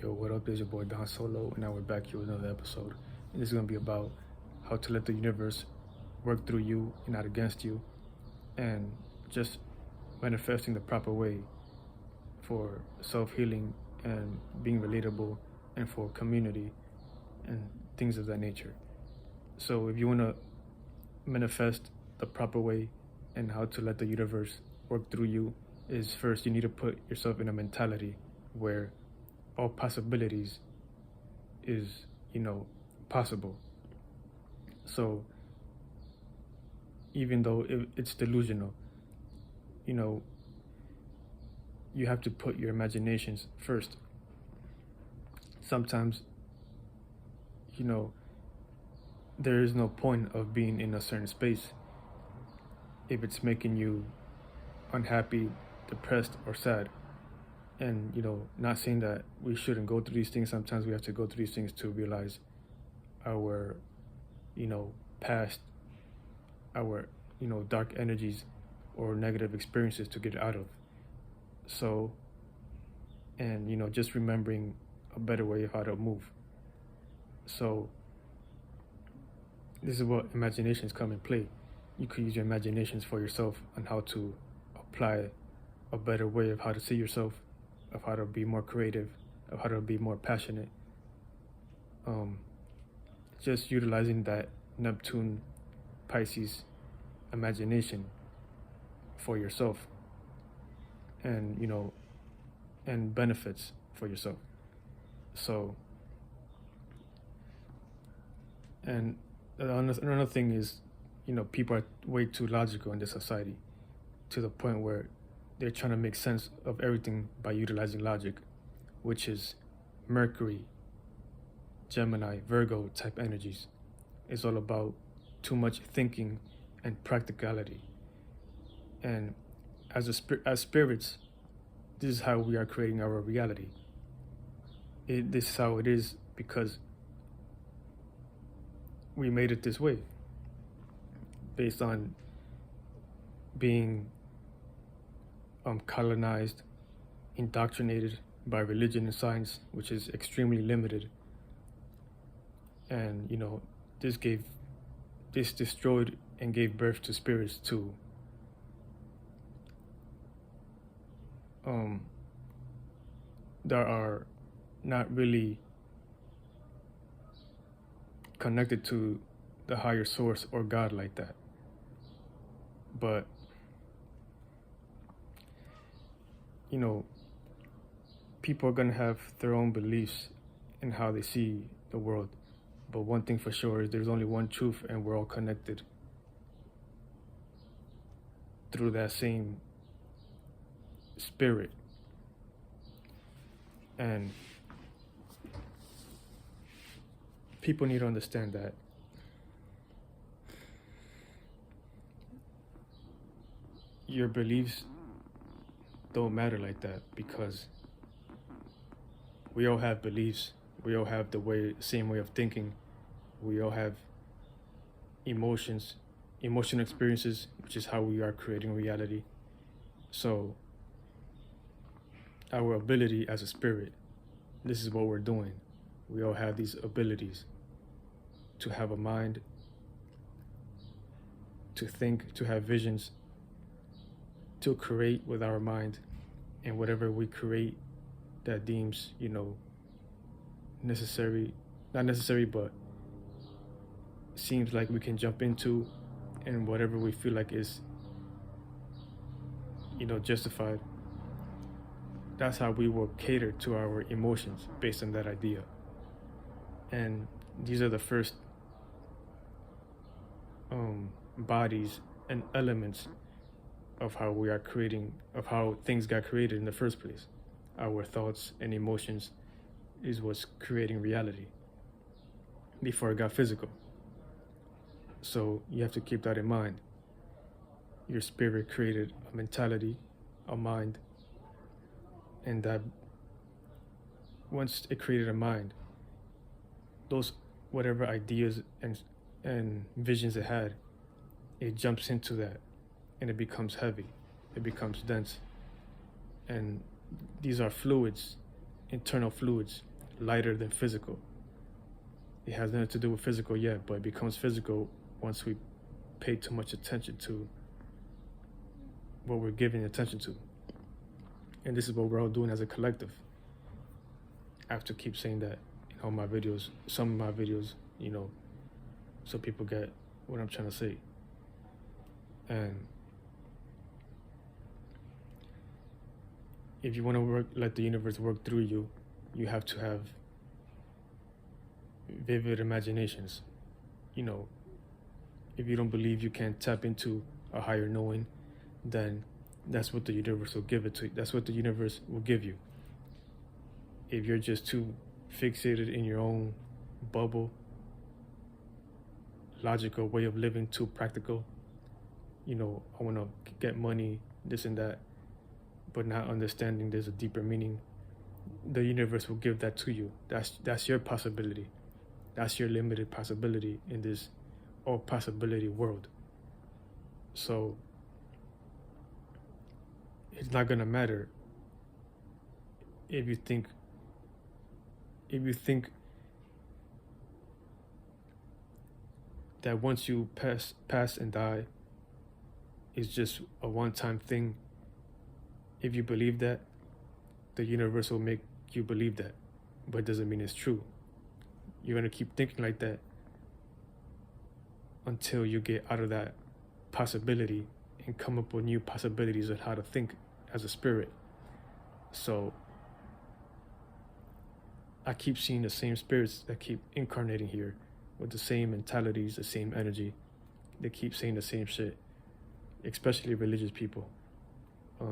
Yo, what up? It's your boy Don Solo, and now we're back here with another episode. And this is going to be about how to let the universe work through you and not against you, and just manifesting the proper way for self-healing and being relatable, and for community and things of that nature. So if you want to manifest the proper way and how to let the universe work through you, is first you need to put yourself in a mentality where all possibilities is, possible. So even though it's delusional, you have to put your imaginations first. Sometimes, there is no point of being in a certain space if it's making you unhappy, depressed, or sad. And not saying that we shouldn't go through these things. Sometimes we have to go through these things to realize our past, our dark energies or negative experiences to get out of. So, and just remembering a better way of how to move. So this is what imaginations come in play. You could use your imaginations for yourself on how to apply a better way of how to see yourself, of how to be more creative, of how to be more passionate. Just utilizing that Neptune, Pisces imagination for yourself, and and benefits for yourself. So, and another thing is, people are way too logical in this society, to the point where they're trying to make sense of everything by utilizing logic, which is Mercury, Gemini, Virgo type energies. It's all about too much thinking and practicality. And as spirits, this is how we are creating our reality. This is how it is because we made it this way, based on being colonized, indoctrinated by religion and science, which is extremely limited. And this destroyed and gave birth to spirits too. That are not really connected to the higher source or God like that. But people are gonna have their own beliefs in how they see the world. But one thing for sure is there's only one truth, and we're all connected through that same spirit. And people need to understand that your beliefs don't matter like that, because we all have beliefs. We all have the same way of thinking. We all have emotions, emotional experiences, which is how we are creating reality. So our ability as a spirit, this is what we're doing. We all have these abilities to have a mind, to think, to have visions, to create with our mind, and whatever we create that deems, necessary, not necessary, but seems like we can jump into, and whatever we feel like is, justified. That's how we will cater to our emotions based on that idea. And these are the first bodies and elements of how we are creating, of how things got created in the first place. Our thoughts and emotions is what's creating reality before it got physical. So you have to keep that in mind. Your spirit created a mentality, a mind, and that once it created a mind, those whatever ideas and visions it had, it jumps into that, and it becomes heavy, it becomes dense. And these are fluids, internal fluids, lighter than physical. It has nothing to do with physical yet, but it becomes physical once we pay too much attention to what we're giving attention to. And this is what we're all doing as a collective. I have to keep saying that in all my videos, some of my videos, so people get what I'm trying to say. And if you want to let the universe work through you, you have to have vivid imaginations. If you don't believe you can tap into a higher knowing, then that's what the universe will give it to you. That's what the universe will give you. If you're just too fixated in your own bubble, logical way of living, too practical, I want to get money, this and that, but not understanding there's a deeper meaning, the universe will give that to you. That's your possibility. That's your limited possibility in this all possibility world. So it's not gonna matter if you think that once you pass and die, it's just a one-time thing. If you believe that, the universe will make you believe that, but it doesn't mean it's true. You're gonna keep thinking like that until you get out of that possibility and come up with new possibilities of how to think as a spirit. So I keep seeing the same spirits that keep incarnating here with the same mentalities, the same energy. They keep saying the same shit, especially religious people.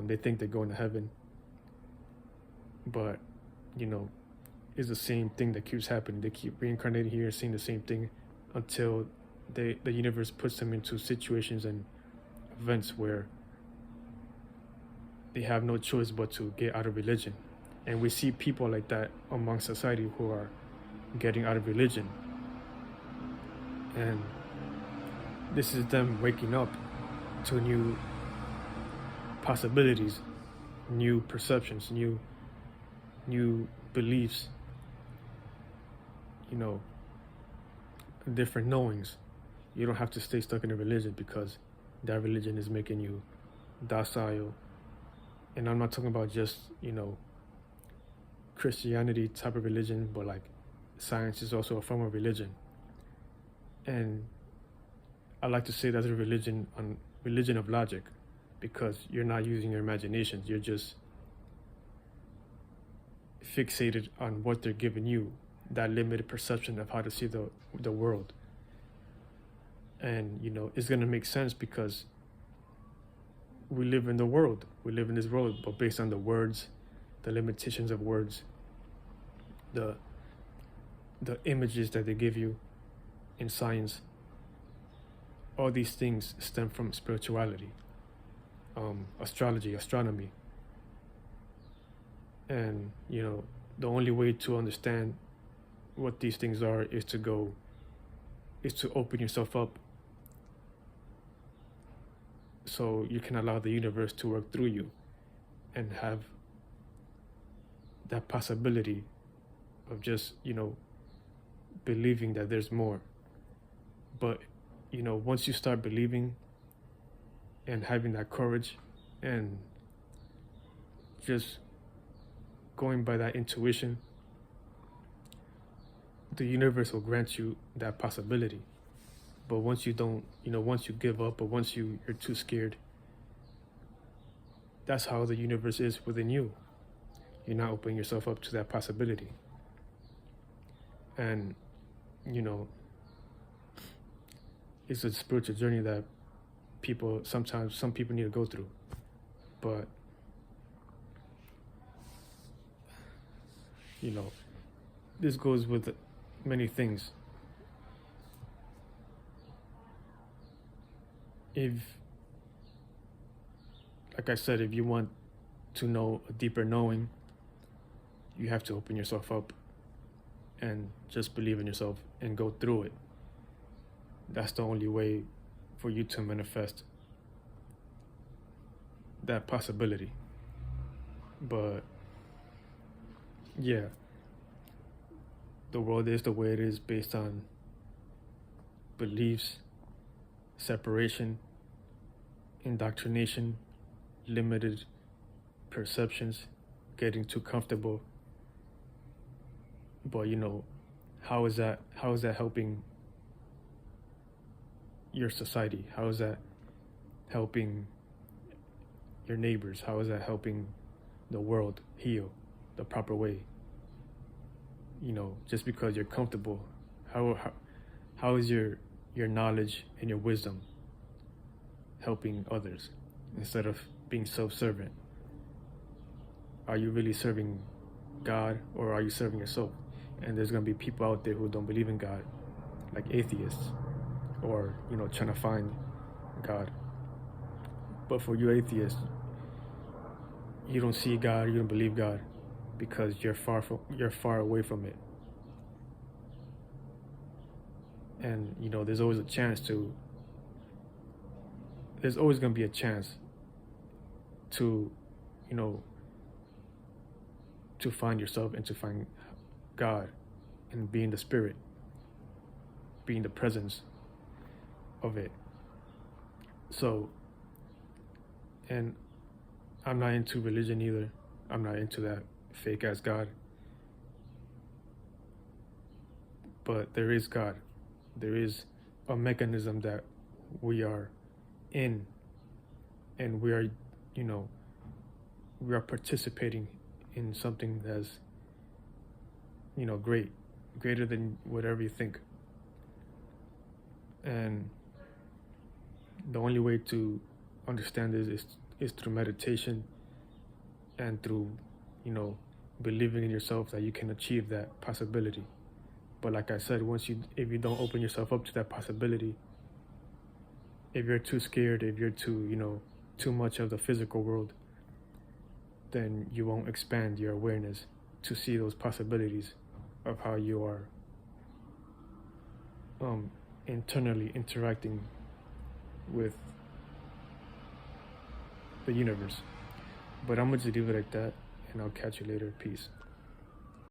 They think they're going to heaven, but it's the same thing that keeps happening. They keep reincarnating here, saying the same thing until the universe puts them into situations and events where they have no choice but to get out of religion. And we see people like that among society who are getting out of religion. And this is them waking up to new possibilities, new perceptions, new beliefs, different knowings. You don't have to stay stuck in a religion because that religion is making you docile. And I'm not talking about just, Christianity type of religion, but like science is also a form of religion. And I like to say that's a religion of logic, because you're not using your imagination. You're just fixated on what they're giving you, that limited perception of how to see the world. And it's gonna make sense because we live in the world. We live in this world, but based on the words, the limitations of words, the images that they give you in science, all these things stem from spirituality, astrology, astronomy. And the only way to understand what these things are is to open yourself up, so you can allow the universe to work through you and have that possibility of just believing that there's more. But once you start believing and having that courage and just going by that intuition, the universe will grant you that possibility. But once you don't, once you give up, or once you're too scared, that's how the universe is within you. You're not opening yourself up to that possibility. And it's a spiritual journey that some people need to go through. But this goes with many things. Like I said, if you want to know a deeper knowing, you have to open yourself up and just believe in yourself and go through it. That's the only way for you to manifest that possibility. But yeah, the world is the way it is based on beliefs, separation, indoctrination, limited perceptions, getting too comfortable. But how is that helping your society? How is that helping your neighbors? How is that helping the world heal the proper way? Just because you're comfortable, how is your knowledge and your wisdom helping others instead of being self-servant? Are you really serving God, or are you serving yourself? And there's going to be people out there who don't believe in God, like atheists, or trying to find God. But for you atheists, you don't see God, you don't believe God, because you're far away from it. And there's always going to be a chance to to find yourself and to find God, and be in the spirit, be in the presence of it. So, and I'm not into religion either. I'm not into that fake ass God. But there is God. There is a mechanism that we are in, and we are participating in something that's greater than whatever you think. And the only way to understand this is through meditation, and through believing in yourself that you can achieve that possibility. But like I said, if you don't open yourself up to that possibility, if you're too scared, if you're too much of the physical world, then you won't expand your awareness to see those possibilities of how you are internally interacting with the universe. But I'm gonna just leave it like that, and I'll catch you later. Peace.